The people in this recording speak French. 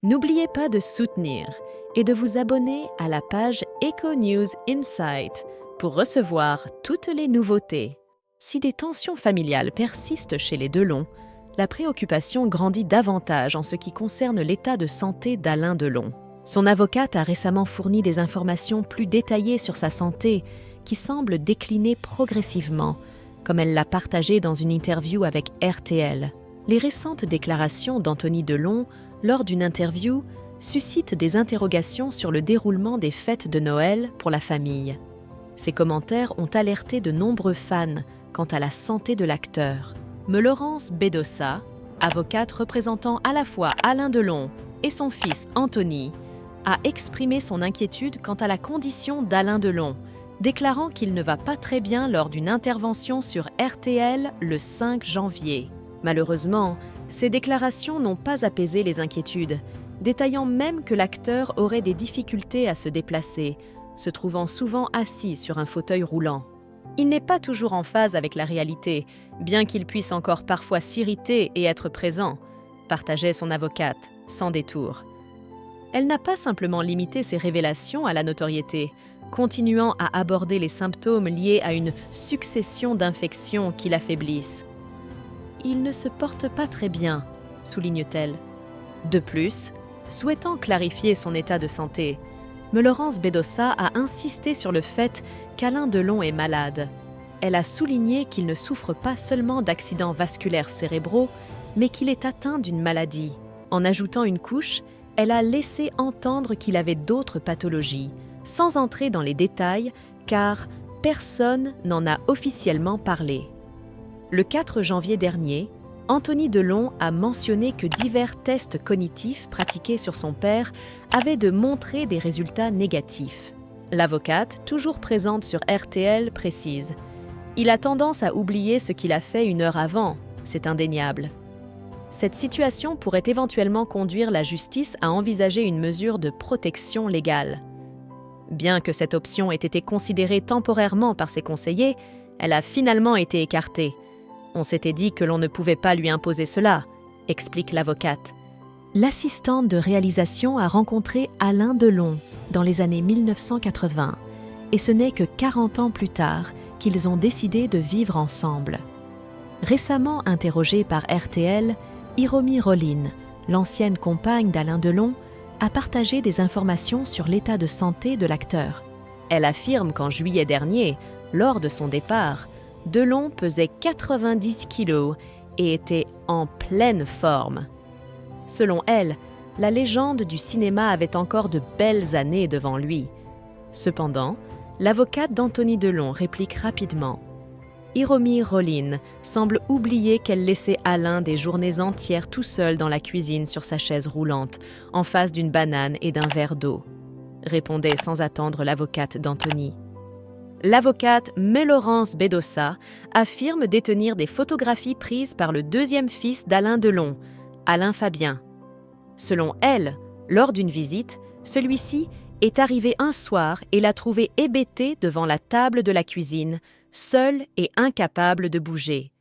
N'oubliez pas de soutenir et de vous abonner à la page Eco News Insight pour recevoir toutes les nouveautés. Si des tensions familiales persistent chez les Delon, la préoccupation grandit davantage en ce qui concerne l'état de santé d'Alain Delon. Son avocate a récemment fourni des informations plus détaillées sur sa santé qui semble décliner progressivement, comme elle l'a partagé dans une interview avec RTL. Les récentes déclarations d'Anthony Delon lors d'une interview suscitent des interrogations sur le déroulement des fêtes de Noël pour la famille. Ces commentaires ont alerté de nombreux fans quant à la santé de l'acteur. Laurence Bedossa, avocate représentant à la fois Alain Delon et son fils Anthony, a exprimé son inquiétude quant à la condition d'Alain Delon, déclarant qu'il ne va pas très bien lors d'une intervention sur RTL le 5 janvier. Malheureusement, ces déclarations n'ont pas apaisé les inquiétudes, détaillant même que l'acteur aurait des difficultés à se déplacer, se trouvant souvent assis sur un fauteuil roulant. Il n'est pas toujours en phase avec la réalité, bien qu'il puisse encore parfois s'irriter et être présent, partageait son avocate, sans détour. Elle n'a pas simplement limité ses révélations à la notoriété, continuant à aborder les symptômes liés à une succession d'infections qui l'affaiblissent. « Il ne se porte pas très bien », souligne-t-elle. De plus, souhaitant clarifier son état de santé, Laurence Bedossa a insisté sur le fait qu'Alain Delon est malade. Elle a souligné qu'il ne souffre pas seulement d'accidents vasculaires cérébraux, mais qu'il est atteint d'une maladie. En ajoutant une couche, elle a laissé entendre qu'il avait d'autres pathologies, sans entrer dans les détails, car personne n'en a officiellement parlé. Le 4 janvier dernier, Anthony Delon a mentionné que divers tests cognitifs pratiqués sur son père avaient montré des résultats négatifs. L'avocate, toujours présente sur RTL, précise « Il a tendance à oublier ce qu'il a fait une heure avant, c'est indéniable ». Cette situation pourrait éventuellement conduire la justice à envisager une mesure de protection légale. Bien que cette option ait été considérée temporairement par ses conseillers, elle a finalement été écartée. On s'était dit que l'on ne pouvait pas lui imposer cela, explique l'avocate. L'assistante de réalisation a rencontré Alain Delon dans les années 1980, et ce n'est que 40 ans plus tard qu'ils ont décidé de vivre ensemble. Récemment interrogée par RTL, Hiromi Rollin, l'ancienne compagne d'Alain Delon, a partagé des informations sur l'état de santé de l'acteur. Elle affirme qu'en juillet dernier, lors de son départ, Delon pesait 90 kilos et était en pleine forme. Selon elle, la légende du cinéma avait encore de belles années devant lui. Cependant, l'avocate d'Anthony Delon réplique rapidement. Hiromi Rollin semble oublier qu'elle laissait Alain des journées entières tout seul dans la cuisine sur sa chaise roulante, en face d'une banane et d'un verre d'eau, répondait sans attendre l'avocate d'Anthony. L'avocate Laurence Bedossa affirme détenir des photographies prises par le deuxième fils d'Alain Delon, Alain Fabien. Selon elle, lors d'une visite, celui-ci est arrivé un soir et l'a trouvé hébété devant la table de la cuisine, seul et incapable de bouger.